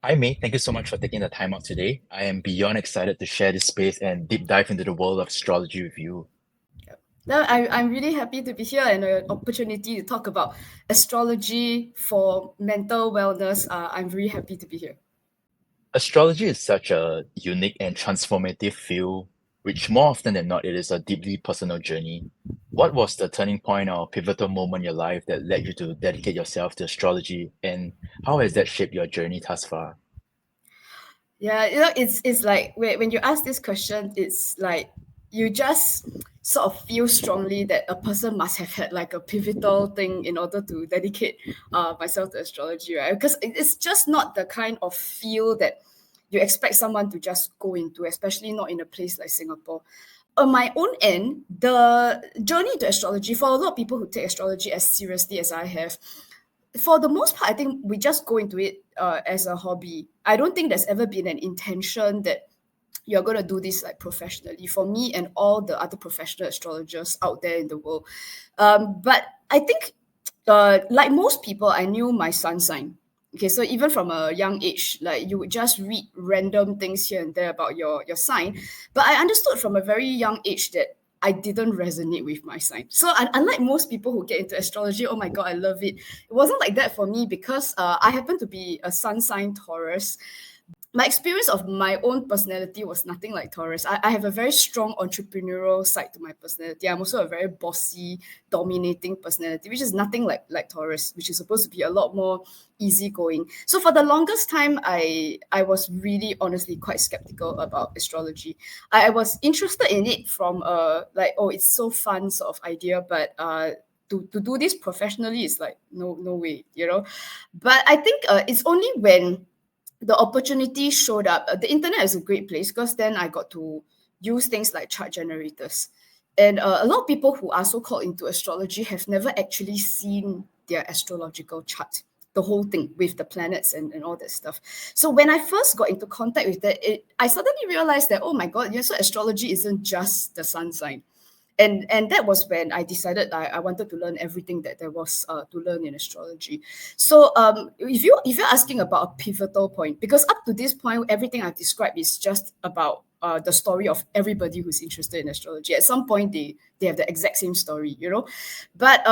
Hi, May. Thank you so much for taking the time out today. I am beyond excited to share this space and deep dive into the world of astrology with you. No, I'm really happy to be here and an opportunity to talk about astrology for mental wellness. I'm really happy to be here. Astrology is such a unique and transformative field, which more often than not, it is a deeply personal journey. What was the turning point or pivotal moment in your life that led you to dedicate yourself to astrology, and how has that shaped your journey thus far? Yeah, it's like when you ask this question, it's like you just sort of feel strongly that a person must have had like a pivotal thing in order to dedicate myself to astrology, right? Because it's just not the kind of field that you expect someone to just go into, especially not in a place like Singapore. On my own end, the journey to astrology, for a lot of people who take astrology as seriously as I have, for the most part, I think we just go into it as a hobby. I don't think there's ever been an intention that you're going to do this like professionally for me and all the other professional astrologers out there in the world. But I think, like most people, I knew my sun sign. Okay, so even from a young age, like you would just read random things here and there about your sign. But I understood from a very young age that I didn't resonate with my sign. So unlike most people who get into astrology, oh my god, I love it. It wasn't like that for me because I happen to be a sun sign Taurus. My experience of my own personality was nothing like Taurus. I have a very strong entrepreneurial side to my personality. I'm also a very bossy, dominating personality, which is nothing like Taurus, which is supposed to be a lot more easygoing. So for the longest time, I was really honestly quite skeptical about astrology. I was interested in it from like, oh, it's so fun sort of idea, but to do this professionally is like no way, you know. But I think it's only when the opportunity showed up. The internet is a great place because then I got to use things like chart generators. And a lot of people who are so called into astrology have never actually seen their astrological chart, the whole thing with the planets and all that stuff. So when I first got into contact with that, I suddenly realized that, oh my God, so astrology isn't just the sun sign, and that was when I decided I wanted to learn everything that there was to learn in astrology. So if you're asking about a pivotal point, because up to this point everything I've described is just about the story of everybody who's interested in astrology. At some point they have the exact same story, but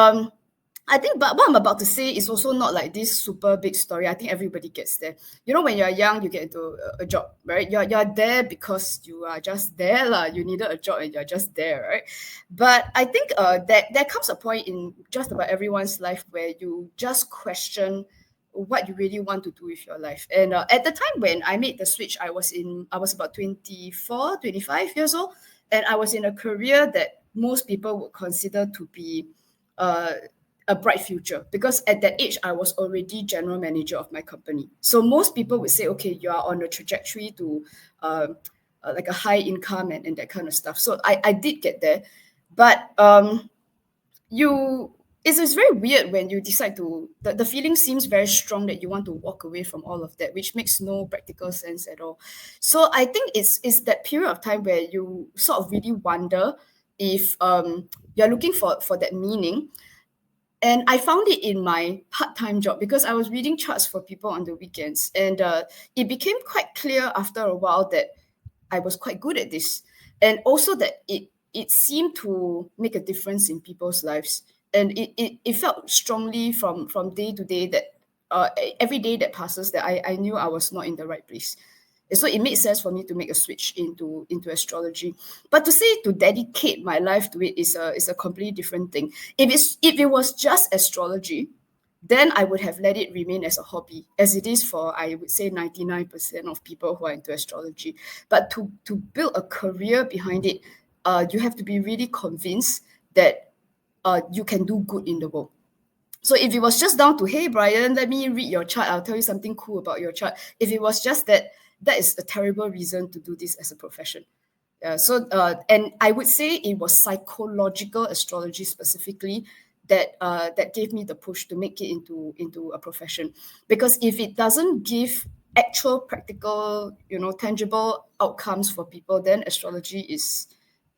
I think, but what I'm about to say is also not like this super big story. I think everybody gets there. When you're young, you get into a job, right? You're there because you are just there, lah. You needed a job and you're just there, right? But I think that there comes a point in just about everyone's life where you just question what you really want to do with your life. And at the time when I made the switch, I was about 24, 25 years old, and I was in a career that most people would consider to be uh, a bright future, because at that age I was already general manager of my company. So most people would say, okay, you are on a trajectory to like a high income and that kind of stuff. So I did get there, but you it's very weird when you decide to the feeling seems very strong that you want to walk away from all of that, which makes no practical sense at all. So I think it's that period of time where you sort of really wonder if you're looking for that meaning. And I found it in my part-time job because I was reading charts for people on the weekends, and it became quite clear after a while that I was quite good at this, and also that it seemed to make a difference in people's lives, and it felt strongly from day to day that every day that passes that I knew I was not in the right place. And so it made sense for me to make a switch into astrology. But to say to dedicate my life to it is a completely different thing. If it was just astrology, then I would have let it remain as a hobby, as it is for, I would say, 99% of people who are into astrology. But to build a career behind it, you have to be really convinced that you can do good in the world. So if it was just down to, hey, Brian, let me read your chart, I'll tell you something cool about your chart. If it was just that, that is a terrible reason to do this as a profession. And I would say it was psychological astrology specifically that gave me the push to make it into a profession. Because if it doesn't give actual practical, tangible outcomes for people, then astrology is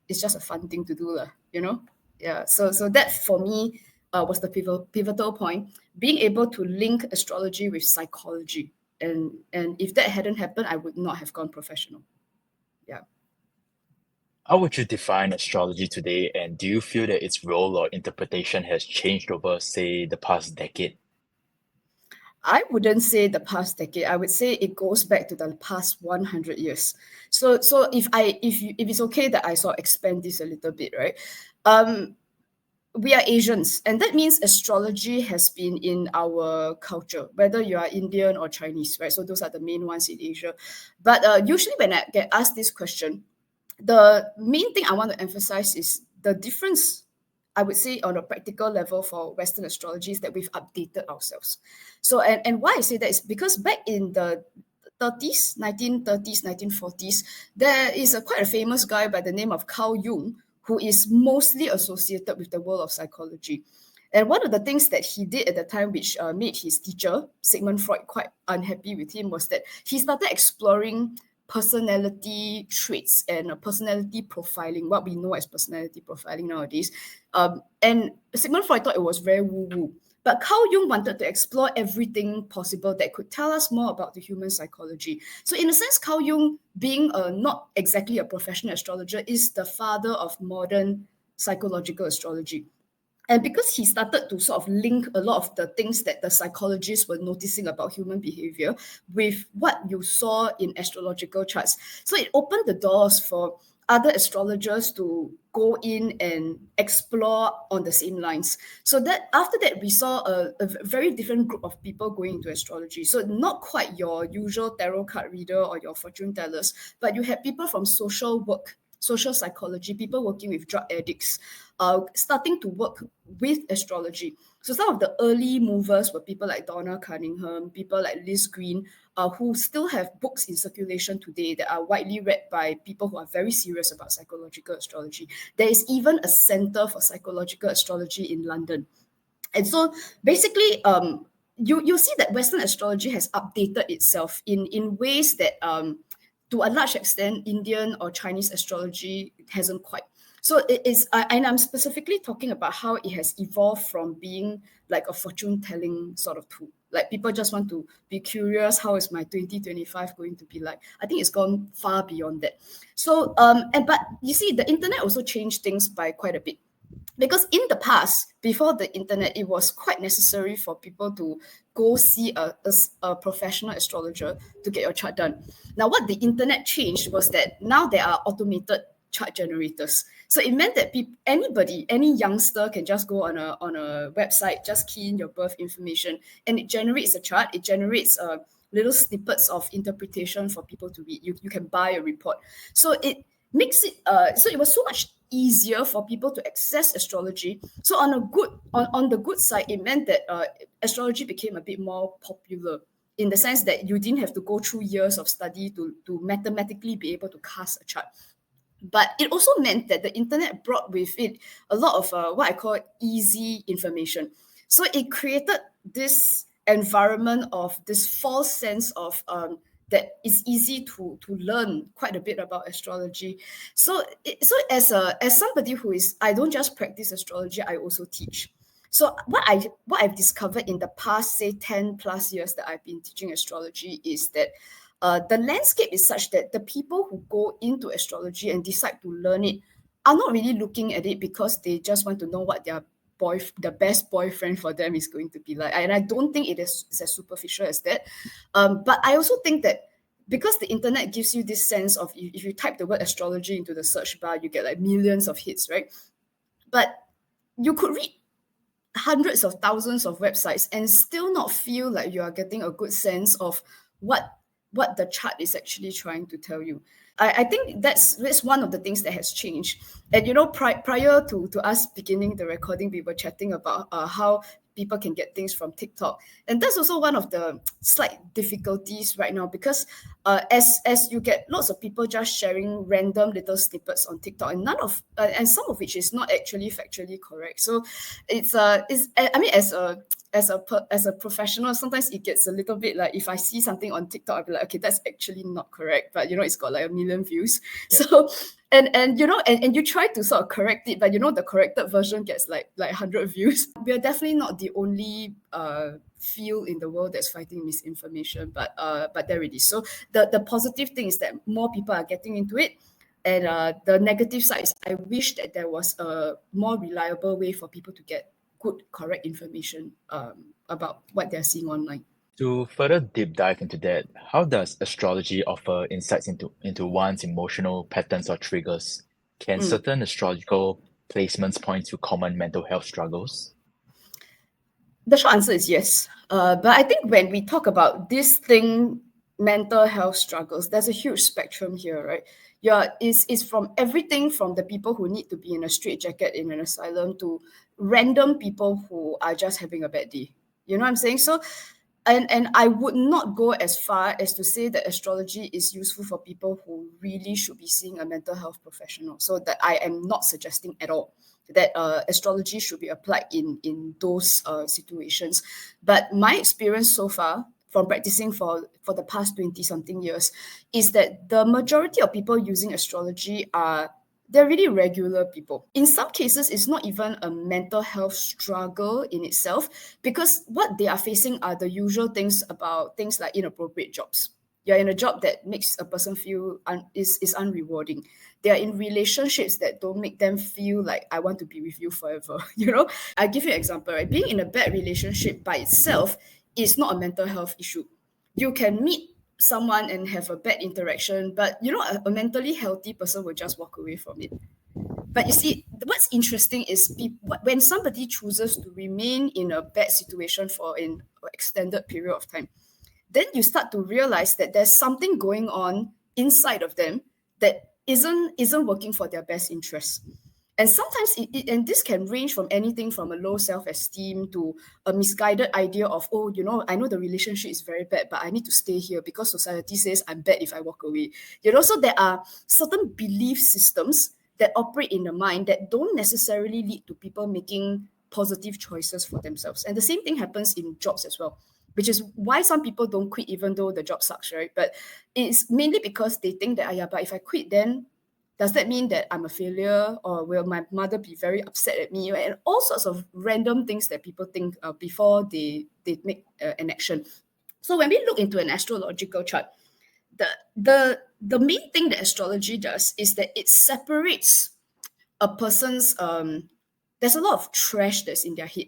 just a fun thing to do, Yeah. So that for me was the pivotal point, being able to link astrology with psychology. And if that hadn't happened, I would not have gone professional. Yeah. How would you define astrology today, and do you feel that its role or interpretation has changed over, say, the past decade? I wouldn't say the past decade. I would say it goes back to the past 100 years. So if it's okay that I sort of expand this a little bit, right? Um, we are Asians, and that means astrology has been in our culture, whether you are Indian or Chinese, right? So those are the main ones in Asia. But usually when I get asked this question, the main thing I want to emphasize is the difference, I would say, on a practical level for Western astrology is that we've updated ourselves. So, and why I say that is because back in the 30s, 1930s, 1940s, there is a quite a famous guy by the name of Carl Jung, who is mostly associated with the world of psychology. And one of the things that he did at the time, which made his teacher, Sigmund Freud, quite unhappy with him, was that he started exploring personality traits and personality profiling, what we know as personality profiling nowadays. And Sigmund Freud thought it was very woo-woo. But Carl Jung wanted to explore everything possible that could tell us more about the human psychology. So in a sense, Carl Jung, being not exactly a professional astrologer, is the father of modern psychological astrology. And because he started to sort of link a lot of the things that the psychologists were noticing about human behavior with what you saw in astrological charts. So it opened the doors for other astrologers to go in and explore on the same lines. So that after that, we saw a very different group of people going into astrology. So not quite your usual tarot card reader or your fortune tellers, but you had people from social work, social psychology, people working with drug addicts, starting to work with astrology. So some of the early movers were people like Donna Cunningham, people like Liz Green, who still have books in circulation today that are widely read by people who are very serious about psychological astrology. There is even a center for psychological astrology in London. And so basically, you see that Western astrology has updated itself in ways that to a large extent Indian or Chinese astrology hasn't quite. So it is, and I'm specifically talking about how it has evolved from being like a fortune telling sort of tool. Like people just want to be curious, how is my 2025 going to be like? I think it's gone far beyond that. So but you see, the internet also changed things by quite a bit, because in the past, before the internet, it was quite necessary for people to go see a professional astrologer to get your chart done. Now, what the internet changed was that now there are automated chart generators. So it meant that anybody, any youngster can just go on a website, just key in your birth information, and it generates a chart. It generates little snippets of interpretation for people to read. You can buy a report. So it makes it so it was so much easier for people to access astrology. So on the good side, it meant that astrology became a bit more popular, in the sense that you didn't have to go through years of study to mathematically be able to cast a chart. But it also meant that the internet brought with it a lot of what I call easy information. So it created this environment of this false sense of that it's easy to learn quite a bit about astrology. So as somebody who is, I don't just practice astrology, I also teach. So what I've discovered in the past, say 10 plus years that I've been teaching astrology, is that the landscape is such that the people who go into astrology and decide to learn it are not really looking at it because they just want to know what the best boyfriend for them is going to be like. And I don't think it is as superficial as that. But I also think that because the internet gives you this sense of, if you type the word astrology into the search bar, you get like millions of hits, right? But you could read hundreds of thousands of websites and still not feel like you are getting a good sense of what the chart is actually trying to tell you. I think that's one of the things that has changed. And prior to us beginning the recording, we were chatting about how people can get things from TikTok, and that's also one of the slight difficulties right now, because as you get lots of people just sharing random little snippets on TikTok, and and some of which is not actually factually correct. So it's I mean, as a professional, sometimes it gets a little bit like, if I see something on TikTok, I'll be like, okay, that's actually not correct, but it's got like 1 million views. Yep. So and you try to sort of correct it, but the corrected version gets like 100 views. We are definitely not the only field in the world that's fighting misinformation, but there it is. So the positive thing is that more people are getting into it. And the negative side is I wish that there was a more reliable way for people to get good, correct information about what they're seeing online. To further deep dive into that, how does astrology offer insights into one's emotional patterns or triggers? Can certain astrological placements point to common mental health struggles? The short answer is yes. But I think when we talk about this thing, mental health struggles, there's a huge spectrum here, right? Yeah, is from everything from the people who need to be in a straitjacket in an asylum to random people who are just having a bad day. You know what I'm saying? So and I would not go as far as to say that astrology is useful for people who really should be seeing a mental health professional. So that I am not suggesting at all that astrology should be applied in those situations. But my experience so far from practicing for the past 20 something years is that the majority of people using astrology are they're really regular people. In some cases, it's not even a mental health struggle in itself because what they are facing are the usual things about things like inappropriate jobs. You're in a job that makes a person feel is unrewarding. They are in relationships that don't make them feel like I want to be with you forever. I give you an example, right? Being in a bad relationship by itself is not a mental health issue. You can meet someone and have a bad interaction, but a mentally healthy person will just walk away from it. But you see, what's interesting is when somebody chooses to remain in a bad situation for an extended period of time, then you start to realize that there's something going on inside of them that isn't working for their best interest. And sometimes and this can range from anything from a low self-esteem to a misguided idea of, oh, I know the relationship is very bad, but I need to stay here because society says I'm bad if I walk away. So there are certain belief systems that operate in the mind that don't necessarily lead to people making positive choices for themselves. And the same thing happens in jobs as well, which is why some people don't quit even though the job sucks, right? But it's mainly because they think that, but if I quit, then does that mean that I'm a failure, or will my mother be very upset at me? And all sorts of random things that people think before they make an action. So when we look into an astrological chart, the main thing that astrology does is that it separates a person's there's a lot of trash that's in their head,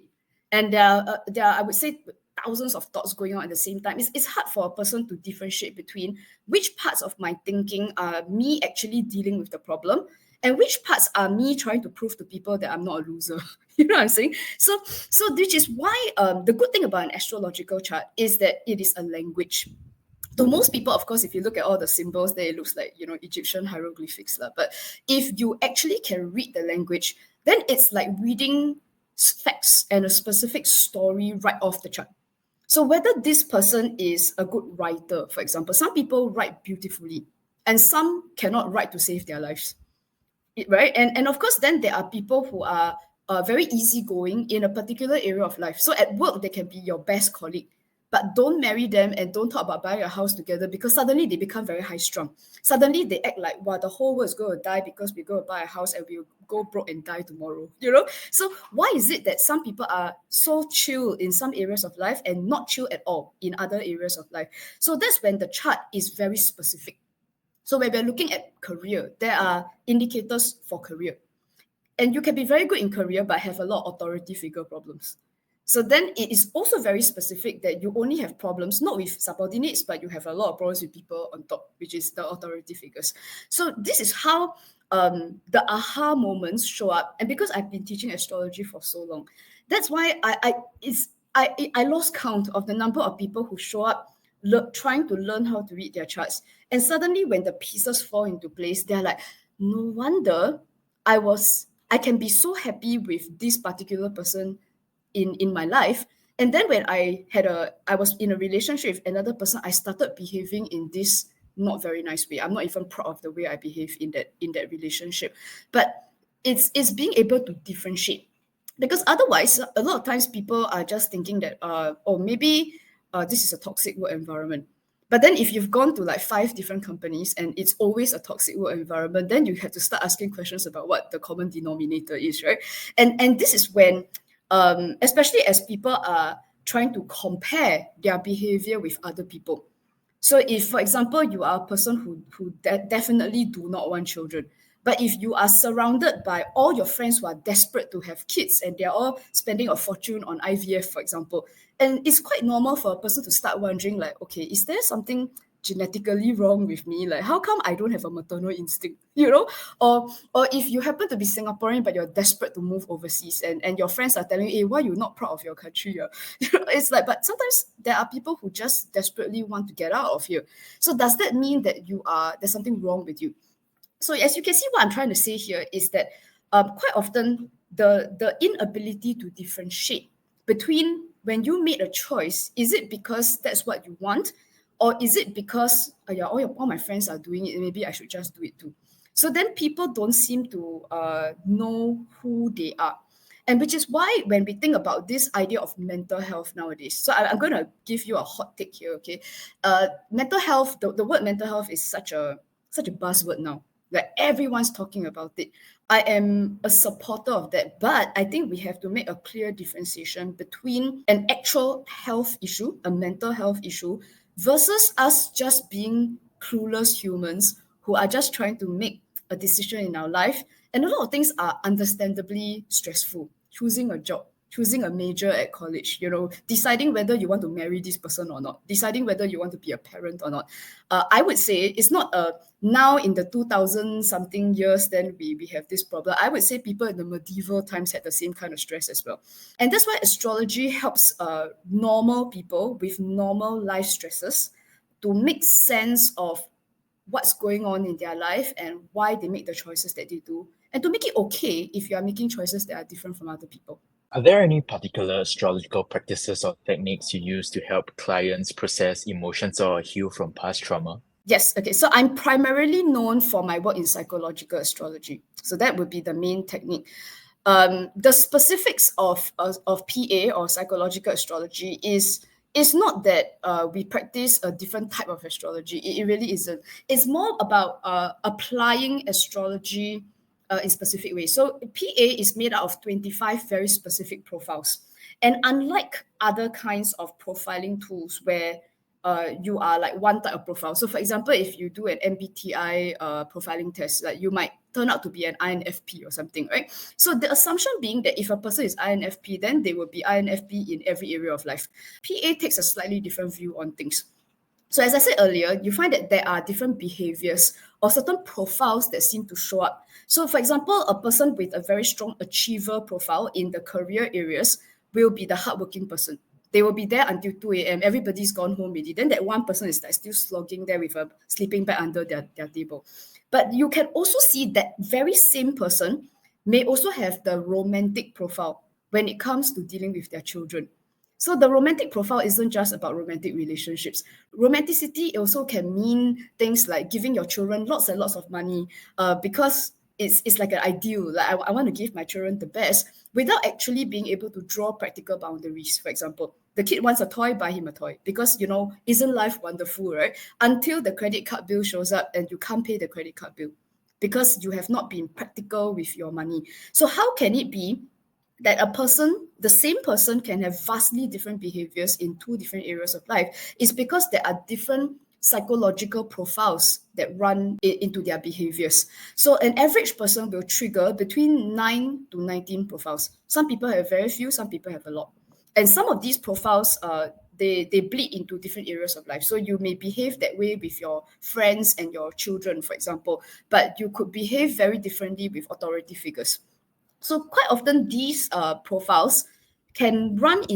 and there are I would say thousands of thoughts going on at the same time. It's hard for a person to differentiate between which parts of my thinking are me actually dealing with the problem and which parts are me trying to prove to people that I'm not a loser. You know what I'm saying? So which is why the good thing about an astrological chart is that it is a language. To most people, of course, if you look at all the symbols there, it looks like Egyptian hieroglyphics but if you actually can read the language, then it's like reading facts and a specific story right off the chart. So whether this person is a good writer, for example, some people write beautifully and some cannot write to save their lives, right? And of course, then there are people who are very easygoing in a particular area of life. So at work, they can be your best colleague, but don't marry them and don't talk about buying a house together because suddenly they become very high strung. Suddenly they act like, wow, the whole world is going to die because we're going to buy a house and we'll go broke and die tomorrow. So why is it that some people are so chill in some areas of life and not chill at all in other areas of life? So that's when the chart is very specific. So when we're looking at career, there are indicators for career. And you can be very good in career, but have a lot of authority figure problems. So then it is also very specific that you only have problems, not with subordinates, but you have a lot of problems with people on top, which is the authority figures. So this is how the aha moments show up. And because I've been teaching astrology for so long, that's why I lost count of the number of people who show up trying to learn how to read their charts. And suddenly when the pieces fall into place, they're like, no wonder I can be so happy with this particular person in my life. And then when I was in a relationship with another person, I started behaving in this not very nice way. I'm not even proud of the way I behave in that relationship. But it's being able to differentiate. Because otherwise, a lot of times people are just thinking that, maybe this is a toxic work environment. But then if you've gone to like 5 different companies and it's always a toxic work environment, then you have to start asking questions about what the common denominator is, right? And this is when, especially as people are trying to compare their behavior with other people. So if, for example, you are a person who definitely do not want children, but if you are surrounded by all your friends who are desperate to have kids and they're all spending a fortune on IVF, for example, and it's quite normal for a person to start wondering, like, okay, is there something genetically wrong with me? Like, how come I don't have a maternal instinct? Or if you happen to be Singaporean but you're desperate to move overseas, and your friends are telling you, hey, why you not proud of your country? It's like, but sometimes there are people who just desperately want to get out of here. So does that mean that there's something wrong with you? So as you can see, what I'm trying to say here is that quite often the inability to differentiate between when you made a choice, is it because that's what you want, or is it because yeah, all my friends are doing it, maybe I should just do it too. So then people don't seem to know who they are. And which is why when we think about this idea of mental health nowadays, so I'm going to give you a hot take here, okay? Mental health, the word mental health is such a buzzword now. Like everyone's talking about it. I am a supporter of that, but I think we have to make a clear differentiation between an actual health issue, a mental health issue, versus us just being clueless humans who are just trying to make a decision in our life. And a lot of things are understandably stressful. Choosing a job, choosing a major at college, deciding whether you want to marry this person or not, deciding whether you want to be a parent or not. I would say it's not a now in the 2000 something years, then we have this problem. I would say people in the medieval times had the same kind of stress as well. And that's why astrology helps normal people with normal life stresses to make sense of what's going on in their life and why they make the choices that they do, and to make it okay if you are making choices that are different from other people. Are there any particular astrological practices or techniques you use to help clients process emotions or heal from past trauma? Yes, okay. So I'm primarily known for my work in psychological astrology. So that would be the main technique. The specifics of PA or psychological astrology is not that we practice a different type of astrology. It really isn't. It's more about applying astrology in specific ways. So PA is made out of 25 very specific profiles. And unlike other kinds of profiling tools where you are like one type of profile. So for example, if you do an MBTI profiling test, like you might turn out to be an INFP or something, right? So the assumption being that if a person is INFP, then they will be INFP in every area of life. PA takes a slightly different view on things. So as I said earlier, you find that there are different behaviors or certain profiles that seem to show up. So for example, a person with a very strong achiever profile in the career areas will be the hardworking person. They will be there until 2 a.m. Everybody's gone home already. Then that one person is like still slogging there with a sleeping bag under their table. But you can also see that very same person may also have the romantic profile when it comes to dealing with their children. So the romantic profile isn't just about romantic relationships. Romanticity also can mean things like giving your children lots and lots of money because it's like an ideal. Like I want to give my children the best without actually being able to draw practical boundaries. For example, the kid wants a toy, buy him a toy because, isn't life wonderful, right? Until the credit card bill shows up and you can't pay the credit card bill because you have not been practical with your money. So how can it be that the same person can have vastly different behaviors in two different areas of life? Is because there are different psychological profiles that run into their behaviors. So an average person will trigger between 9 to 19 profiles. Some people have very few, some people have a lot. And some of these profiles, they bleed into different areas of life. So you may behave that way with your friends and your children, for example, but you could behave very differently with authority figures. So quite often these profiles can run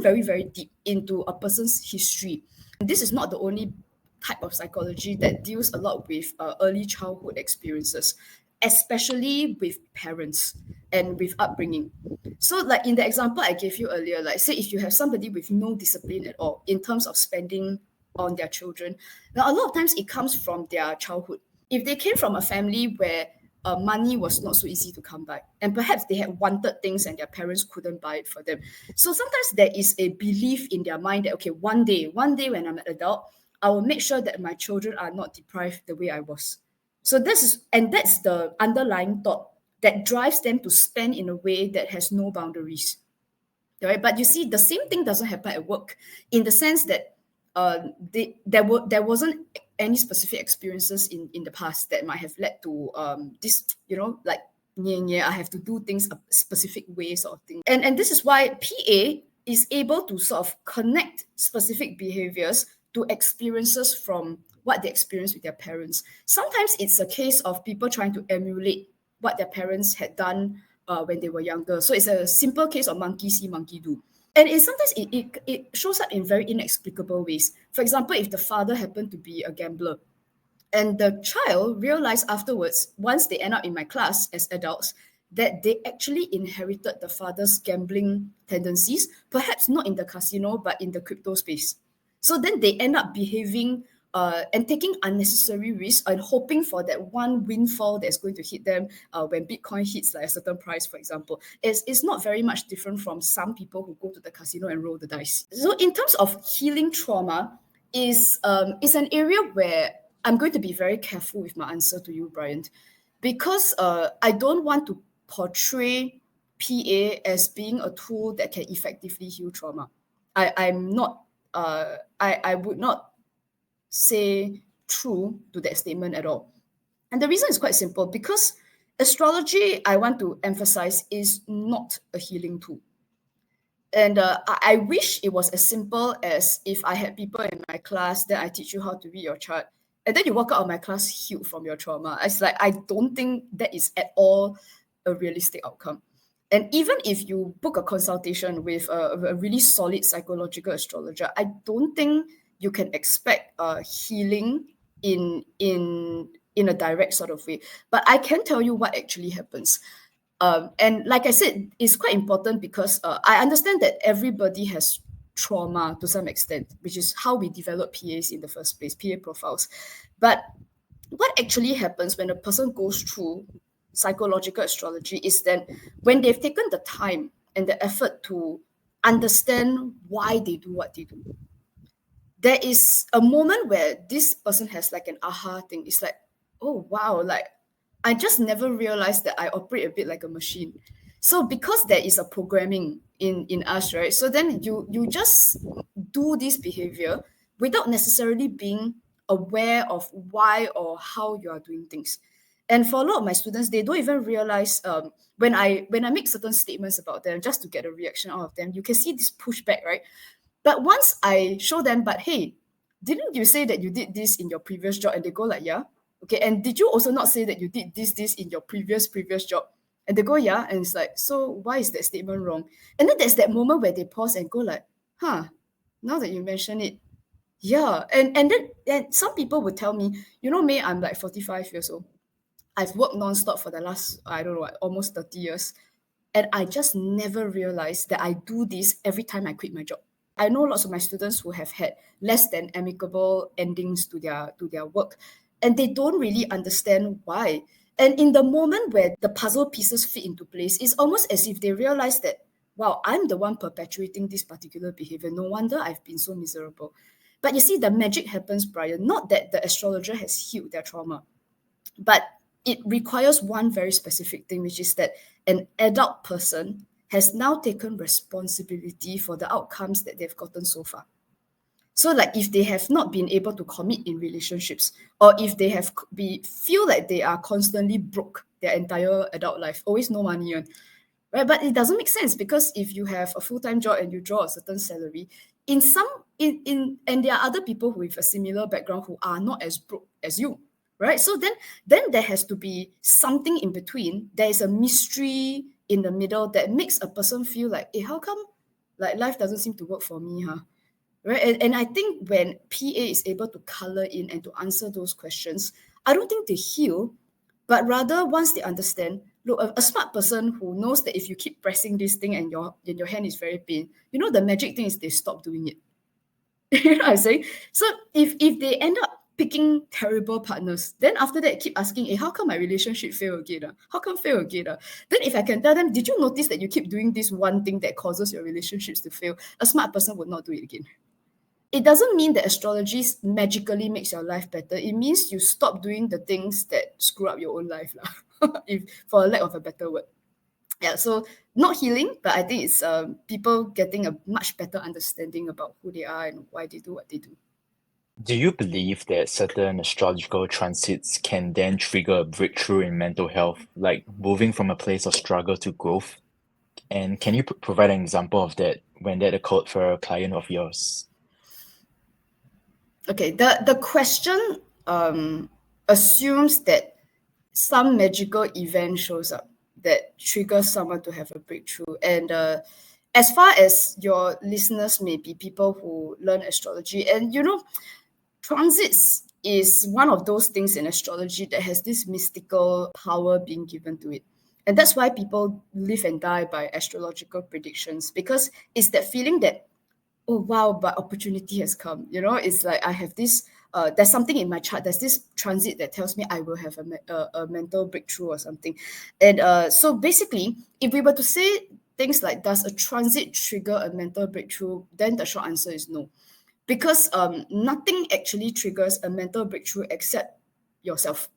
very very deep into a person's history. And this is not the only type of psychology that deals a lot with early childhood experiences, especially with parents and with upbringing. So like in the example I gave you earlier, like say if you have somebody with no discipline at all in terms of spending on their children, now a lot of times it comes from their childhood. If they came from a family where money was not so easy to come by, and perhaps they had wanted things and their parents couldn't buy it for them. So sometimes there is a belief in their mind that, okay, one day when I'm an adult, I will make sure that my children are not deprived the way I was. So that's the underlying thought that drives them to spend in a way that has no boundaries. right? But you see, the same thing doesn't happen at work, in the sense that there wasn't any specific experiences in the past that might have led to this, like, yeah, I have to do things a specific way, sort of thing. And this is why PA is able to sort of connect specific behaviors to experiences from what they experience with their parents. Sometimes it's a case of people trying to emulate what their parents had done when they were younger. So it's a simple case of monkey see, monkey do. And sometimes it shows up in very inexplicable ways. For example, if the father happened to be a gambler, and the child realized afterwards, once they end up in my class as adults, that they actually inherited the father's gambling tendencies, perhaps not in the casino, but in the crypto space. So then they end up behaving and taking unnecessary risks and hoping for that one windfall that's going to hit them when Bitcoin hits like a certain price, for example. It's not very much different from some people who go to the casino and roll the dice. So in terms of healing trauma, is an area where I'm going to be very careful with my answer to you, Bryant, because I don't want to portray PA as being a tool that can effectively heal trauma. I'm not. I would not say true to that statement at all. And the reason is quite simple, because astrology, I want to emphasize, is not a healing tool. And I wish it was as simple as, if I had people in my class, then I teach you how to read your chart, and then you walk out of my class healed from your trauma. It's like, I don't think that is at all a realistic outcome. And even if you book a consultation with a really solid psychological astrologer, I don't think you can expect healing in a direct sort of way. But I can tell you what actually happens. And like I said, it's quite important, because I understand that everybody has trauma to some extent, which is how we develop PAs in the first place, PA profiles. But what actually happens when a person goes through psychological astrology is that when they've taken the time and the effort to understand why they do what they do, there is a moment where this person has like an aha thing. It's like, oh wow, like, I just never realized that I operate a bit like a machine. So because there is a programming in us, right? So then you just do this behavior without necessarily being aware of why or how you are doing things. And for a lot of my students, they don't even realize when I make certain statements about them just to get a reaction out of them, you can see this pushback, right? But once I show them, but hey, didn't you say that you did this in your previous job? And they go like, yeah. Okay, and did you also not say that you did this in your previous job? And they go, yeah. And it's like, so why is that statement wrong? And then there's that moment where they pause and go like, huh, now that you mention it, yeah. And some people would tell me, May, I'm like 45 years old. I've worked nonstop for the last, I don't know, almost 30 years. And I just never realized that I do this every time I quit my job. I know lots of my students who have had less than amicable endings to their work, and they don't really understand why. And in the moment where the puzzle pieces fit into place, it's almost as if they realize that, wow, I'm the one perpetuating this particular behavior. No wonder I've been so miserable. But you see, the magic happens, Brian, not that the astrologer has healed their trauma, but it requires one very specific thing, which is that an adult person has now taken responsibility for the outcomes that they've gotten so far. So like, if they have not been able to commit in relationships, or if they have feel like they are constantly broke their entire adult life, always no money on, right? But it doesn't make sense, because if you have a full-time job and you draw a certain salary, and there are other people with a similar background who are not as broke as you, right? So then there has to be something in between. There is a mystery in the middle that makes a person feel like, hey, how come like life doesn't seem to work for me, huh? Right? And I think when PA is able to color in and to answer those questions, I don't think they heal, but rather once they understand, look, a smart person who knows that if you keep pressing this thing and your hand is very pain, the magic thing is they stop doing it. You know what I'm saying? So if they end up picking terrible partners, then after that keep asking, hey, how come my relationship fail again? How come fail again? Then if I can tell them, did you notice that you keep doing this one thing that causes your relationships to fail? A smart person would not do it again. It doesn't mean that astrology magically makes your life better. It means you stop doing the things that screw up your own life, if for a lack of a better word. Yeah, so not healing, but I think it's people getting a much better understanding about who they are and why they do what they do. Do you believe that certain astrological transits can then trigger a breakthrough in mental health, like moving from a place of struggle to growth? And can you provide an example of that when that occurred for a client of yours? Okay, the question assumes that some magical event shows up that triggers someone to have a breakthrough. And as far as your listeners may be people who learn astrology, and transits is one of those things in astrology that has this mystical power being given to it. And that's why people live and die by astrological predictions, because it's that feeling that, oh wow, but opportunity has come. It's like I have this there's something in my chart, there's this transit that tells me I will have a mental breakthrough or something. And so basically, if we were to say things like, does a transit trigger a mental breakthrough, then the short answer is no, because nothing actually triggers a mental breakthrough except yourself.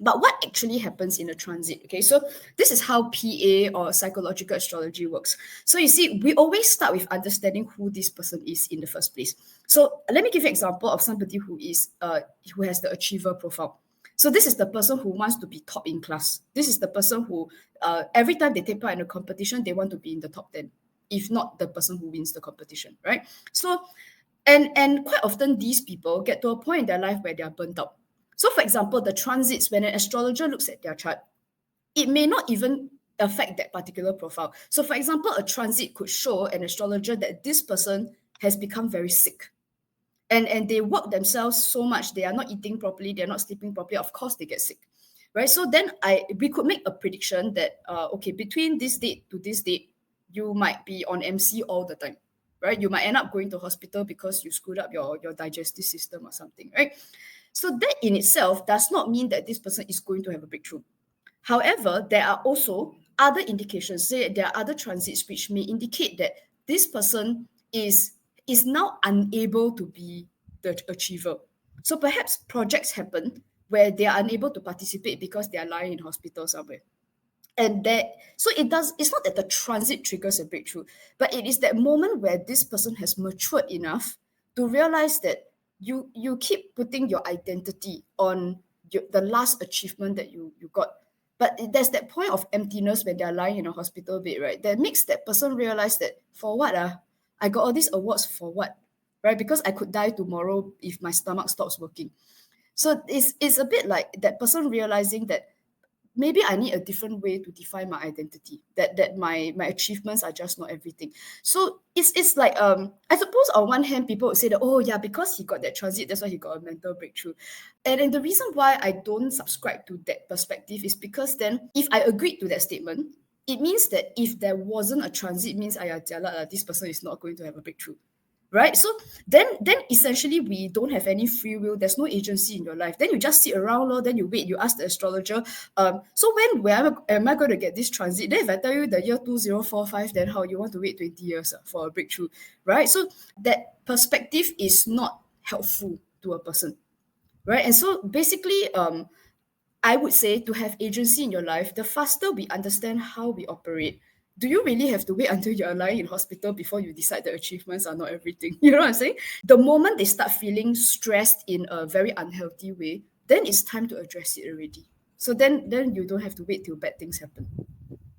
But what actually happens in a transit? Okay, so this is how PA or psychological astrology works. So you see, we always start with understanding who this person is in the first place. So let me give you an example of somebody who has the achiever profile. So this is the person who wants to be top in class. This is the person who every time they take part in a competition, they want to be in the top 10, if not the person who wins the competition, right? So and quite often these people get to a point in their life where they are burnt out. So, for example, the transits, when an astrologer looks at their chart, it may not even affect that particular profile. So, for example, a transit could show an astrologer that this person has become very sick. And they work themselves so much, they are not eating properly, they're not sleeping properly. Of course, they get sick, right? So then we could make a prediction that okay, between this date to this date, you might be on MC all the time, right? You might end up going to hospital because you screwed up your digestive system or something, right? So that in itself does not mean that this person is going to have a breakthrough. However, there are also other indications, say there are other transits which may indicate that this person is now unable to be the achiever. So perhaps projects happen where they are unable to participate because they are lying in hospital somewhere. And that, so it's not that the transit triggers a breakthrough, but it is that moment where this person has matured enough to realize that you keep putting your identity on the last achievement that you got. But there's that point of emptiness when they're lying in a hospital bed, right? That makes that person realize that, for what I got all these awards for what? Right? Because I could die tomorrow if my stomach stops working. So it's a bit like that person realizing that maybe I need a different way to define my identity. That my achievements are just not everything. So it's like I suppose on one hand people would say that, oh yeah, because he got that transit, that's why he got a mental breakthrough. And the reason why I don't subscribe to that perspective is because then if I agreed to that statement, it means that if there wasn't a transit, it means this person is not going to have a breakthrough, right? So then essentially we don't have any free will, there's no agency in your life, then you just sit around, then you wait, you ask the astrologer, so where am I going to get this transit? Then if I tell you the year 2045, then how you want to wait 20 years for a breakthrough, right? So that perspective is not helpful to a person, right? And so basically I would say, to have agency in your life, the faster we understand how we operate, do you really have to wait until you're lying in hospital before you decide that achievements are not everything? You know what I'm saying? The moment they start feeling stressed in a very unhealthy way, then it's time to address it already. So then you don't have to wait till bad things happen.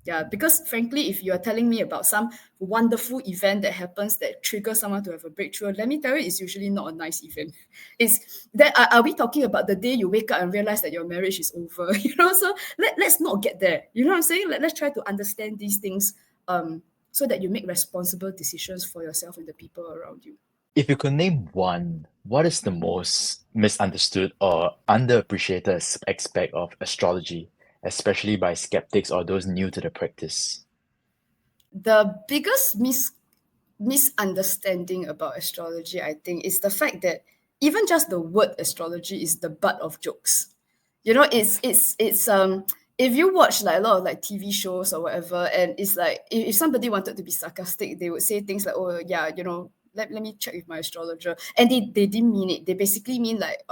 Yeah, because frankly, if you are telling me about some wonderful event that happens that triggers someone to have a breakthrough, let me tell you, it's usually not a nice event. It's that are we talking about the day you wake up and realize that your marriage is over? So let's not get there. You know what I'm saying? Let's try to understand these things so that you make responsible decisions for yourself and the people around you. If you could name one, what is the most misunderstood or underappreciated aspect of astrology, especially by skeptics or those new to the practice? The biggest misunderstanding about astrology, I think, is the fact that even just the word astrology is the butt of jokes. It's if you watch like a lot of like TV shows or whatever, and it's like if somebody wanted to be sarcastic, they would say things like, oh yeah, let me check with my astrologer. And they didn't mean it. They basically mean like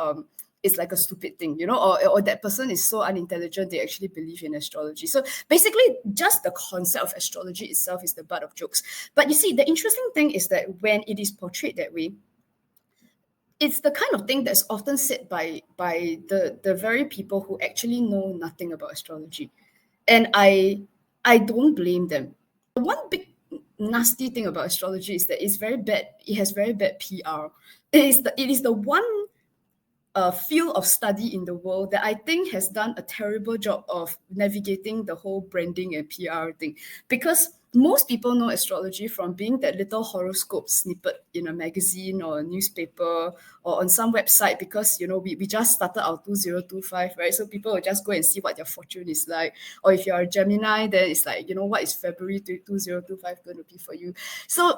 it's like a stupid thing, or that person is so unintelligent they actually believe in astrology. So basically, just the concept of astrology itself is the butt of jokes. But you see, the interesting thing is that when it is portrayed that way, it's the kind of thing that's often said by the very people who actually know nothing about astrology. And I don't blame them. One big nasty thing about astrology is that it's very bad. It has very bad PR. It is the one field of study in the world that I think has done a terrible job of navigating the whole branding and PR thing. Because most people know astrology from being that little horoscope snippet in a magazine or a newspaper or on some website, because we just started our 2025, right? So people will just go and see what their fortune is like. Or if you're a Gemini, then it's like, what is February 2025 going to be for you? So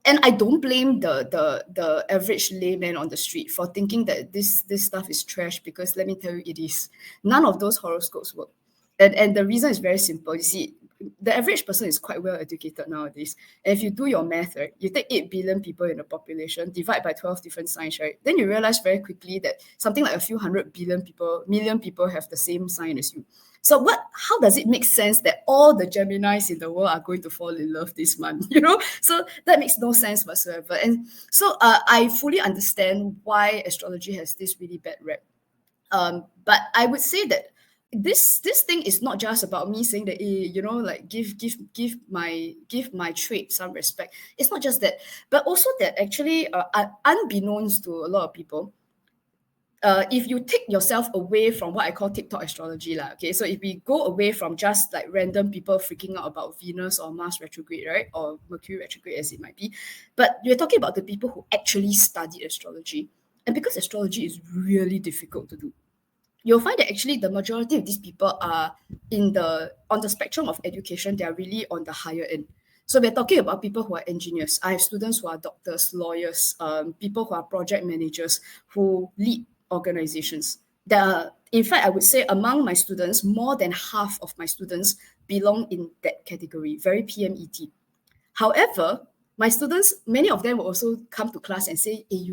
and I don't blame the average layman on the street for thinking that this stuff is trash, because let me tell you, it is. None of those horoscopes work. And the reason is very simple. You see, the average person is quite well educated nowadays. And if you do your math, right, you take 8 billion people in the population, divide by 12 different signs, right? Then you realize very quickly that something like a few million people have the same sign as you. So how does it make sense that all the Geminis in the world are going to fall in love this month? So that makes no sense whatsoever. And so I fully understand why astrology has this really bad rep. But I would say that this thing is not just about me saying that, like give my trait some respect. It's not just that, but also that actually, unbeknownst to a lot of people, if you take yourself away from what I call TikTok astrology, okay, so if we go away from just like random people freaking out about Venus or Mars retrograde, right, or Mercury retrograde as it might be, but we're talking about the people who actually study astrology. And because astrology is really difficult to do, you'll find that actually the majority of these people are on the spectrum of education. They are really on the higher end. So we're talking about people who are engineers. I have students who are doctors, lawyers, people who are project managers, who lead organizations. In fact, I would say among my students, more than half of my students belong in that category, very PMET. However, my students, many of them will also come to class and say, hey,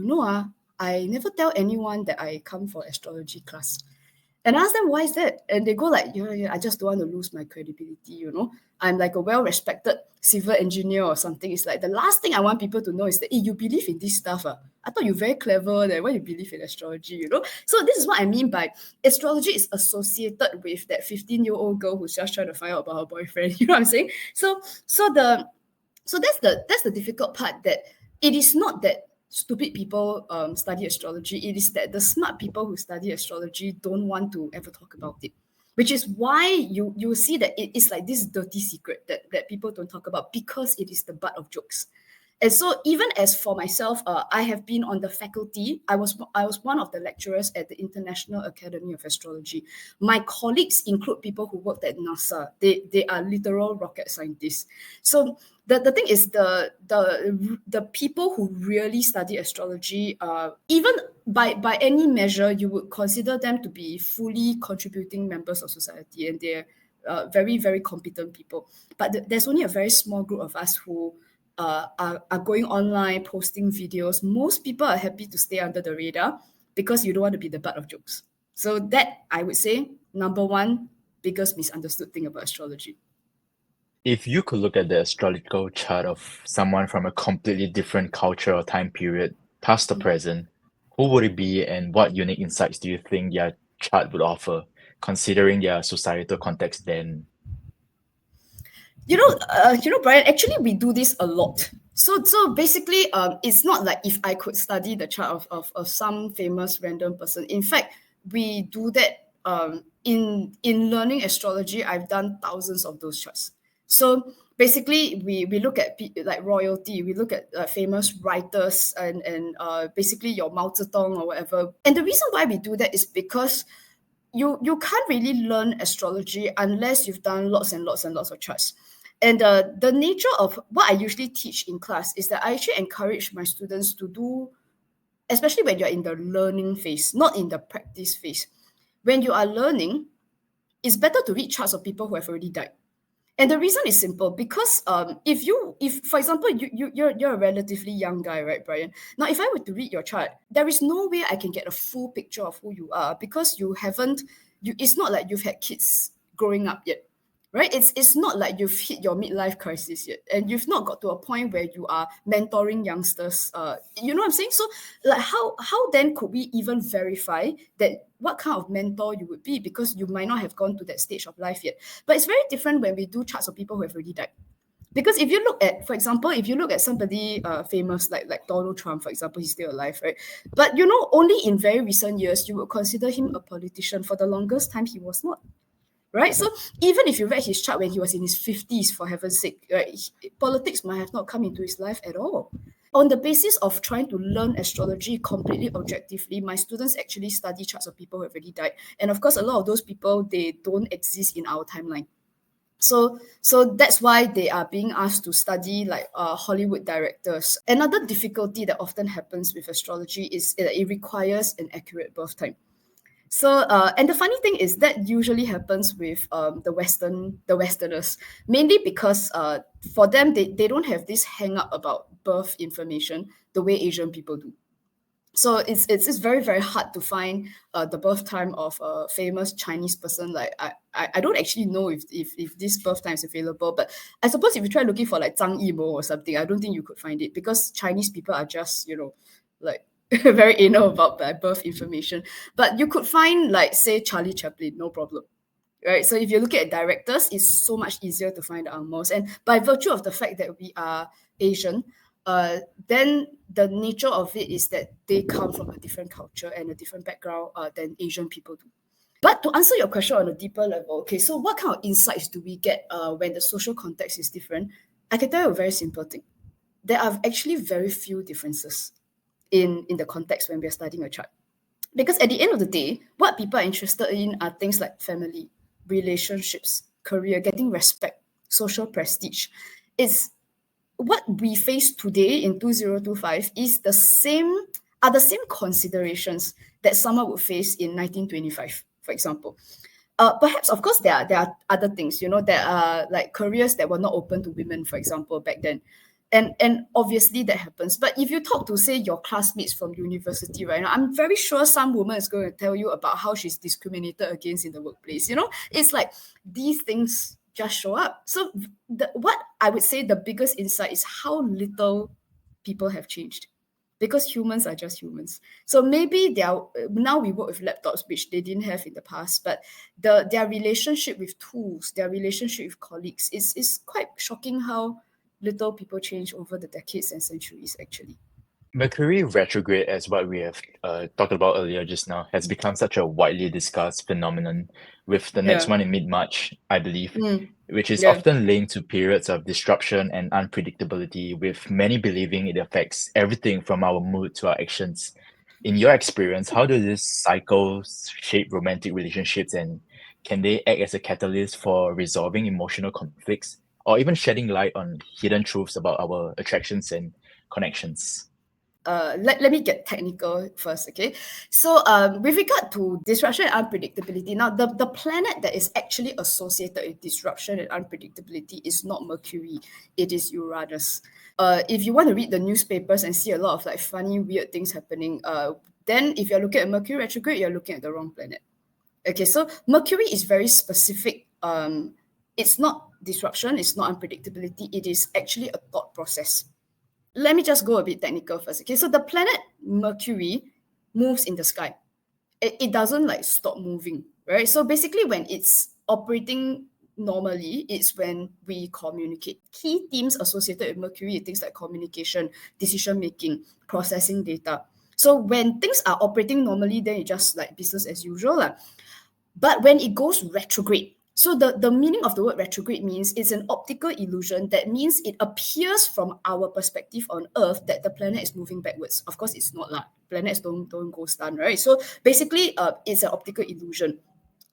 I never tell anyone that I come for astrology class. And I ask them, why is that? And they go like, I just don't want to lose my credibility, I'm like a well-respected civil engineer or something. It's like the last thing I want people to know is that, hey, you believe in this stuff. I thought you're very clever that why you believe in astrology, So this is what I mean by astrology is associated with that 15-year-old girl who's just trying to find out about her boyfriend. You know what I'm saying? So that's the difficult part, that it is not that stupid people study astrology. It is that the smart people who study astrology don't want to ever talk about it, which is why you see that it is like this dirty secret that people don't talk about, because it is the butt of jokes. And so even as for myself, I have been on the faculty. I was one of the lecturers at the International Academy of Astrology. My colleagues include people who worked at NASA. They are literal rocket scientists. So the thing is, the people who really study astrology, even by any measure, you would consider them to be fully contributing members of society, and they're very, very competent people. But there's only a very small group of us who are going online, posting videos. Most people are happy to stay under the radar because you don't want to be the butt of jokes. So that, I would say, number one biggest misunderstood thing about astrology. If you could look at the astrological chart of someone from a completely different culture or time period, past or present, who would it be, and what unique insights do you think their chart would offer, considering their societal context then? Brian, actually we do this a lot. So basically, it's not like if I could study the chart of some famous random person. In fact, we do that in learning astrology. I've done thousands of those charts. So basically, we look at like royalty. We look at famous writers and basically your Mao Zedong or whatever. And the reason why we do that is because you can't really learn astrology unless you've done lots and lots and lots of charts. And the nature of what I usually teach in class is that I actually encourage my students to do, especially when you're in the learning phase, not in the practice phase. When you are learning, it's better to read charts of people who have already died. And the reason is simple because if for example you're a relatively young guy, right, Brian? Now, if I were to read your chart, there is no way I can get a full picture of who you are because you haven't you. It's not like you've had kids growing up yet, right? It's not like you've hit your midlife crisis yet, and you've not got to a point where you are mentoring youngsters. You know what I'm saying? So, like, how then could we even verify that what kind of mentor you would be, because you might not have gone to that stage of life yet? But it's very different when we do charts of people who have already died. Because if you look at, for example, if you look at somebody famous like Donald Trump, for example, he's still alive, right? But only in very recent years you would consider him a politician. For the longest time, he was not. Right, so even if you read his chart when he was in his 50s, for heaven's sake, right, politics might have not come into his life at all. On the basis of trying to learn astrology completely objectively, my students actually study charts of people who have already died, and of course, a lot of those people, they don't exist in our timeline. So that's why they are being asked to study like Hollywood directors. Another difficulty that often happens with astrology is that it requires an accurate birth time. So, and the funny thing is that usually happens with the Westerners, mainly because for them, they don't have this hang up about birth information the way Asian people do. So it's very, very hard to find the birth time of a famous Chinese person. Like I don't actually know if this birth time is available, but I suppose if you try looking for like Zhang Yimou or something, I don't think you could find it, because Chinese people are just, like very anal about birth information. But you could find, like, say, Charlie Chaplin, no problem. Right. So if you look at directors, it's so much easier to find the angmos. And by virtue of the fact that we are Asian, then the nature of it is that they come from a different culture and a different background than Asian people do. But to answer your question on a deeper level, okay, so what kind of insights do we get when the social context is different? I can tell you a very simple thing. There are actually very few differences in the context when we're studying a chart. Because at the end of the day, what people are interested in are things like family, relationships, career, getting respect, social prestige. It's what we face today in 2025 are the same considerations that someone would face in 1925, for example. Perhaps, of course, there are other things. There are like careers that were not open to women, for example, back then. And obviously that happens. But if you talk to, say, your classmates from university right now, I'm very sure some woman is going to tell you about how she's discriminated against in the workplace. It's like these things just show up. So what I would say the biggest insight is how little people have changed, because humans are just humans. So maybe now we work with laptops, which they didn't have in the past, but their relationship with tools, their relationship with colleagues is quite shocking how little people change over the decades and centuries, actually. Mercury retrograde, as what we have talked about earlier just now, has become such a widely discussed phenomenon, with the next Yeah. one in mid-March, I believe, which is Yeah. often linked to periods of disruption and unpredictability, with many believing it affects everything from our mood to our actions. In your experience, how do these cycles shape romantic relationships, and can they act as a catalyst for resolving emotional conflicts or even shedding light on hidden truths about our attractions and connections? Let me get technical first, okay? So with regard to disruption and unpredictability, now the planet that is actually associated with disruption and unpredictability is not Mercury, it is Uranus. If you want to read the newspapers and see a lot of like funny, weird things happening, then if you're looking at Mercury retrograde, you're looking at the wrong planet. Okay, so Mercury is very specific. It's not disruption, it's not unpredictability, it is actually a thought process. Let me just go a bit technical first. Okay, so the planet Mercury moves in the sky. It doesn't like stop moving, right? So basically, when it's operating normally, it's when we communicate. Key themes associated with Mercury are things like communication, decision making, processing data. So when things are operating normally, then it's just like business as usual. But when it goes retrograde, so the meaning of the word retrograde means it's an optical illusion. That means it appears from our perspective on Earth that the planet is moving backwards. Of course, it's not lah. Planets don't go stun, right? So basically, it's an optical illusion.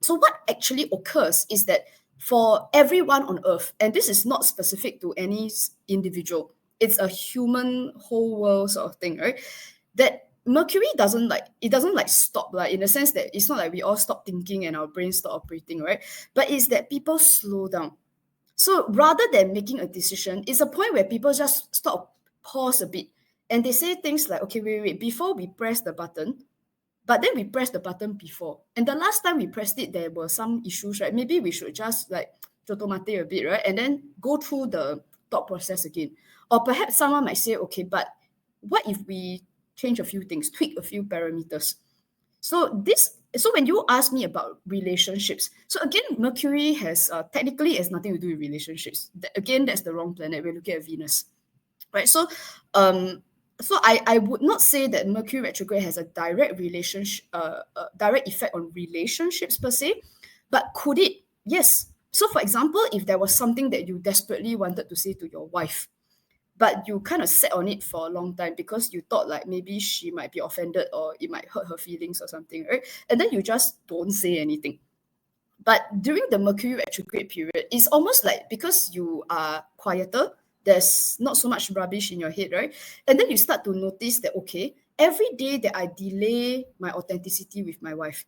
So what actually occurs is that for everyone on Earth, and this is not specific to any individual, it's a human whole world sort of thing, right? That Mercury doesn't stop, like, in the sense that it's not like we all stop thinking and our brains stop operating, right? But it's that people slow down. So rather than making a decision, it's a point where people just stop, pause a bit, and they say things like, okay, wait, before we press the button, but then we pressed the button before. And the last time we pressed it, there were some issues, right? Maybe we should just like jotomate a bit, right? And then go through the thought process again. Or perhaps someone might say, okay, but what if we change a few things, tweak a few parameters? So when you ask me about relationships, so again, Mercury has technically has nothing to do with relationships. Again, that's the wrong planet. We're looking at Venus, right? Um, so I would not say that Mercury retrograde has a direct relationship, direct effect on relationships per se, but could it? Yes. So, for example, if there was something that you desperately wanted to say to your wife, but you kind of sat on it for a long time because you thought like maybe she might be offended or it might hurt her feelings or something, right? And then you just don't say anything. But during the Mercury retrograde period, it's almost like because you are quieter, there's not so much rubbish in your head, right? And then you start to notice that, okay, every day that I delay my authenticity with my wife,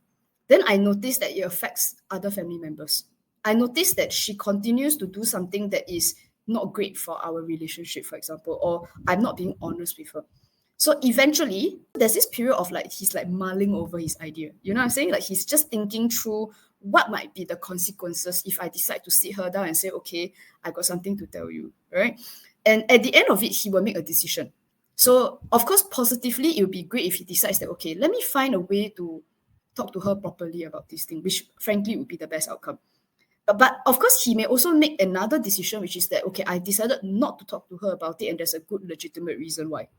then I notice that it affects other family members. I notice that she continues to do something that is not great for our relationship, for example, or I'm not being honest with her. So eventually, there's this period of like he's like mulling over his idea. You know what I'm saying? Like he's just thinking through what might be the consequences if I decide to sit her down and say, okay, I got something to tell you, right? And at the end of it, he will make a decision. So of course, positively, it would be great if he decides that, okay, let me find a way to talk to her properly about this thing, which frankly would be the best outcome. But of course, he may also make another decision, which is that, okay, I decided not to talk to her about it, and there's a good legitimate reason why.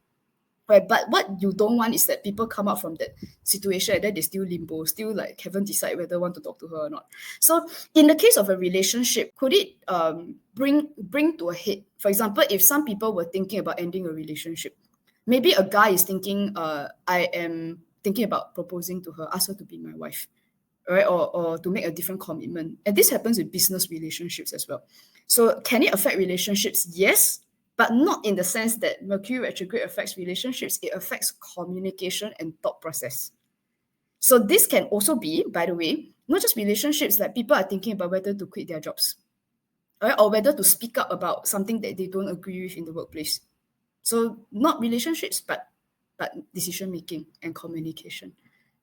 Right, but what you don't want is that people come out from that situation and then they still limbo, still like haven't decided whether want to talk to her or not. So in the case of a relationship, could it bring to a head? For example, if some people were thinking about ending a relationship, maybe a guy is thinking, I am thinking about proposing to her, ask her to be my wife, right? Or to make a different commitment. And this happens with business relationships as well. So can it affect relationships? Yes, but not in the sense that Mercury retrograde affects relationships. It affects communication and thought process. So this can also be, by the way, not just relationships, like people are thinking about whether to quit their jobs, right? Or whether to speak up about something that they don't agree with in the workplace. So not relationships, but decision making and communication.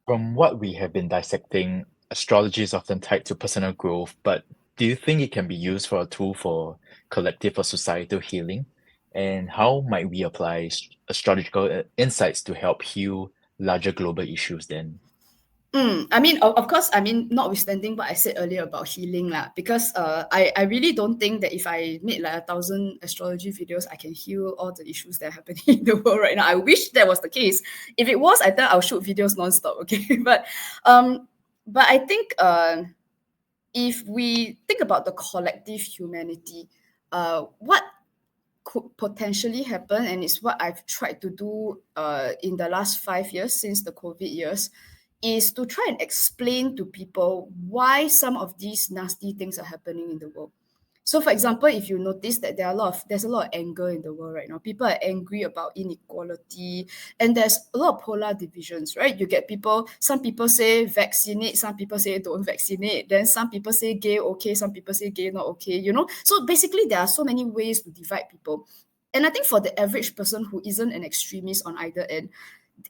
From what we have been dissecting, astrology is often tied to personal growth, but do you think it can be used for a tool for collective or societal healing? And how might we apply astrological insights to help heal larger global issues then? I mean, of course, I mean, notwithstanding what I said earlier about healing, lah, because I really don't think that if I made like 1,000 astrology videos, I can heal all the issues that are happening in the world right now. I wish that was the case. If it was, I thought I'll shoot videos nonstop, okay? But I think if we think about the collective humanity, what could potentially happen, and it's what I've tried to do in the last 5 years since the COVID years, is to try and explain to people why some of these nasty things are happening in the world. So, for example, if you notice that there's a lot of anger in the world right now. People are angry about inequality, and there's a lot of polar divisions, right? You get people. Some people say vaccinate, some people say don't vaccinate. Then some people say gay okay, some people say gay not okay. You know. So basically, there are so many ways to divide people, and I think for the average person who isn't an extremist on either end,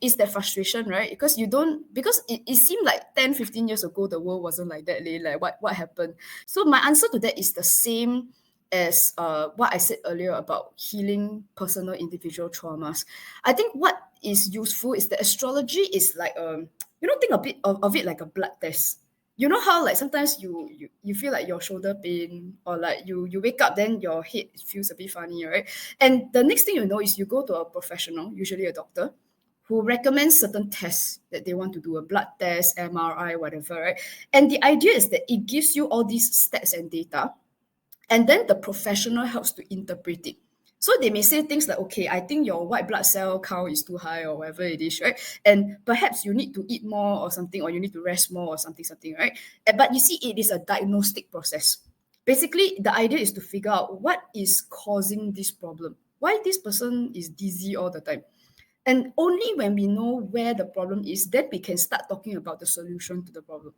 is that frustration, right? Because you don't, because it seemed like 10, 15 years ago the world wasn't like that, like what happened. So my answer to that is the same as what I said earlier about healing personal individual traumas. I think what is useful is that astrology is like think a bit of it like a blood test. You know how like sometimes you feel like your shoulder pain, or like you wake up then your head feels a bit funny, right? And the next thing you know is you go to a professional, usually a doctor, who recommends certain tests that they want to do, a blood test, MRI, whatever, right? And the idea is that it gives you all these stats and data, and then the professional helps to interpret it. So they may say things like, okay, I think your white blood cell count is too high or whatever it is, right? And perhaps you need to eat more or something, or you need to rest more or something, right? But you see, it is a diagnostic process. Basically, the idea is to figure out what is causing this problem. Why this person is dizzy all the time. And only when we know where the problem is, then we can start talking about the solution to the problem.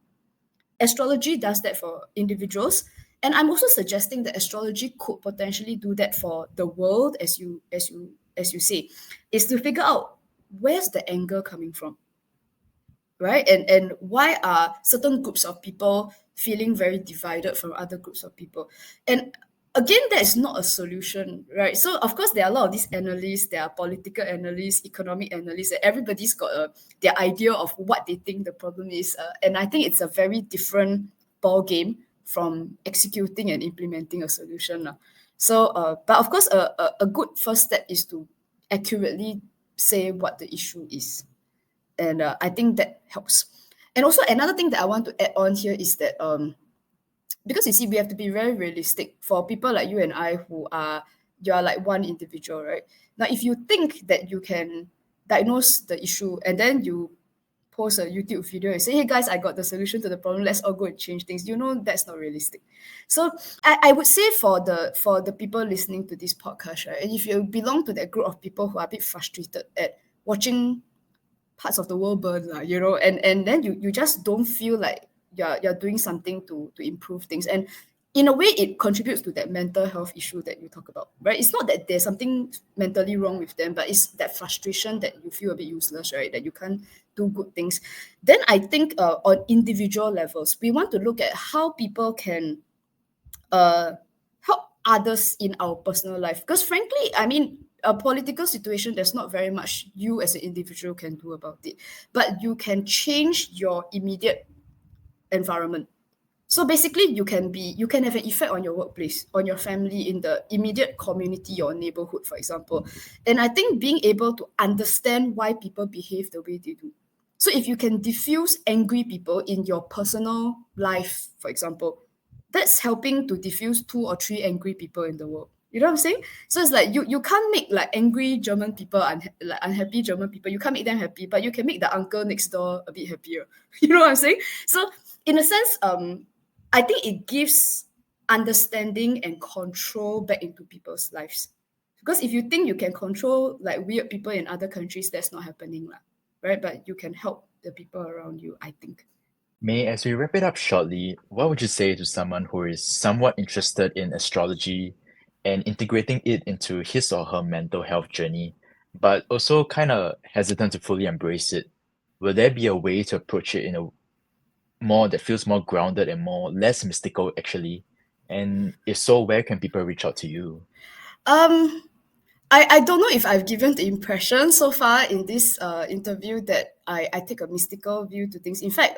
Astrology does that for individuals, And I'm also suggesting that astrology could potentially do that for the world, as you say, is to figure out where's the anger coming from, right? And why are certain groups of people feeling very divided from other groups of people? And again, that is not a solution, right? So of course there are a lot of these analysts, there are political analysts, economic analysts, and everybody's got their idea of what they think the problem is, and I think it's a very different ball game from executing and implementing a solution lah. So but of course a good first step is to accurately say what the issue is, and I think that helps. And also another thing that I want to add on here is that because you see, we have to be very realistic for people like you and I who are, you are like one individual, right? Now, if you think that you can diagnose the issue and then you post a YouTube video and say, hey guys, I got the solution to the problem, let's all go and change things, you know, that's not realistic. So I would say for the people listening to this podcast, right, and if you belong to that group of people who are a bit frustrated at watching parts of the world burn, you know, and then you just don't feel like you're doing something to improve things. And in a way, it contributes to that mental health issue that you talk about, right? It's not that there's something mentally wrong with them, but it's that frustration that you feel a bit useless, right? That you can't do good things. Then I think on individual levels, we want to look at how people can help others in our personal life. Because frankly, I mean, a political situation, there's not very much you as an individual can do about it, but you can change your immediate environment. So basically, you can have an effect on your workplace, on your family, in the immediate community or neighborhood, for example. And I think being able to understand why people behave the way they do. So if you can diffuse angry people in your personal life, for example, that's helping to diffuse 2 or 3 angry people in the world. You know what I'm saying? So it's like you can't make like angry German people like unhappy German people. You can't make them happy, but you can make the uncle next door a bit happier. You know what I'm saying? So in a sense, I think it gives understanding and control back into people's lives. Because if you think you can control like weird people in other countries, that's not happening, lah, right? But you can help the people around you, I think. May, as we wrap it up shortly, what would you say to someone who is somewhat interested in astrology and integrating it into his or her mental health journey, but also kind of hesitant to fully embrace it? Will there be a way to approach it in a more that feels more grounded and more less mystical, actually? And if so, where can people reach out to you? Um, I don't know if I've given the impression so far in this interview that I take a mystical view to things. In fact,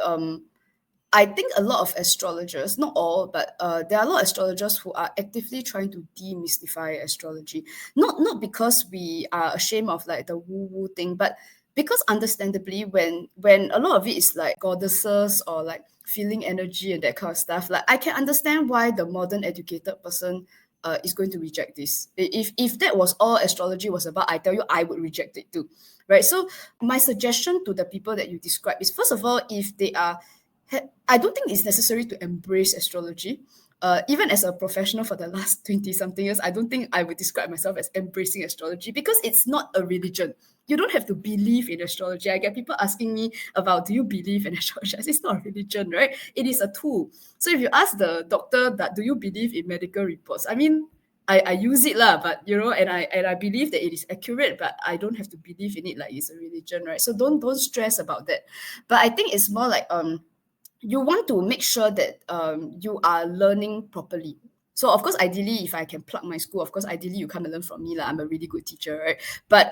I think a lot of astrologers, not all, but there are a lot of astrologers who are actively trying to demystify astrology. Not because we are ashamed of like the woo-woo thing, but because understandably when a lot of it is like goddesses or like feeling energy and that kind of stuff, like I can understand why the modern educated person is going to reject this. If that was all astrology was about, I tell you, I would reject it too, right? So my suggestion to the people that you describe is, first of all, if they are I don't think it's necessary to embrace astrology. Even as a professional for the last 20 something years, I don't think I would describe myself as embracing astrology because it's not a religion. You don't have to believe in astrology. I get people asking me about, do you believe in astrology? I say, it's not a religion, right? It is a tool. So if you ask the doctor that, do you believe in medical reports? I mean, I use it lah, but you know, and I believe that it is accurate, but I don't have to believe in it like it's a religion, right? So don't stress about that. But I think it's more like you want to make sure that you are learning properly. So of course, ideally, if I can plug my school, of course, ideally you come and learn from me, lah. I'm a really good teacher, right? But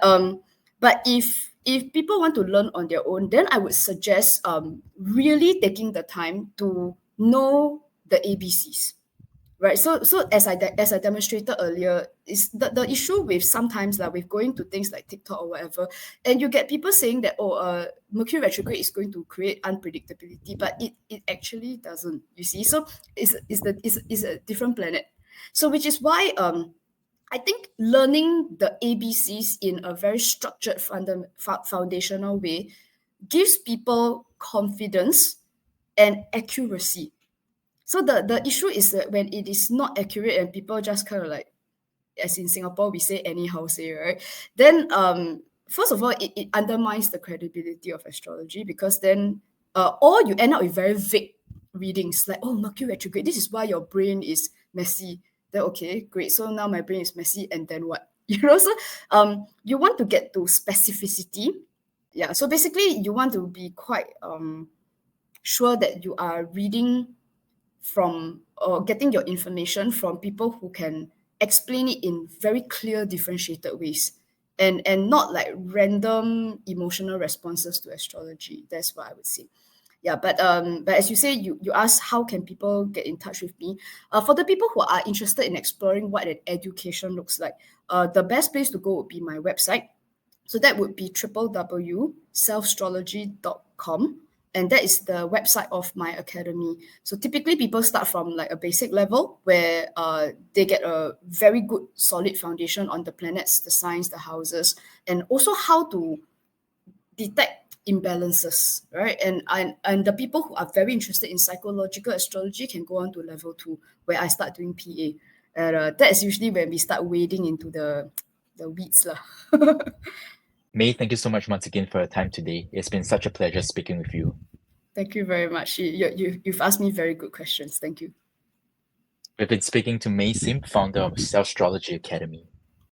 if people want to learn on their own, then I would suggest really taking the time to know the ABCs. Right. So as I demonstrated earlier, is the issue with sometimes like with going to things like TikTok or whatever, and you get people saying that, oh, Mercury retrograde is going to create unpredictability, but it actually doesn't. You see, so it's a different planet. So which is why I think learning the ABCs in a very structured foundational way gives people confidence and accuracy. So the issue is that when it is not accurate and people just kind of like, as in Singapore, we say anyhow say, right? Then first of all, it undermines the credibility of astrology because then or you end up with very vague readings like, oh, Mercury retrograde, this is why your brain is messy. Then okay, great. So now my brain is messy, and then what? So you want to get to specificity. Yeah. So basically, you want to be quite sure that you are reading from or getting your information from people who can explain it in very clear, differentiated ways, and not like random emotional responses to astrology. That's what I would say. Yeah, but as you say, you ask how can people get in touch with me. For the people who are interested in exploring what an education looks like, the best place to go would be my website. So that would be www.selfastrology.com, and that is the website of my academy. So typically people start from like a basic level where they get a very good solid foundation on the planets, the signs, the houses, and also how to detect imbalances, right? And the people who are very interested in psychological astrology can go on to level 2, where I start doing PA. And that is usually when we start wading into the weeds lah. May, thank you so much once again for your time today. It's been such a pleasure speaking with you. Thank you very much. You've asked me very good questions. Thank you. We've been speaking to May Sim, founder of Astrology Academy.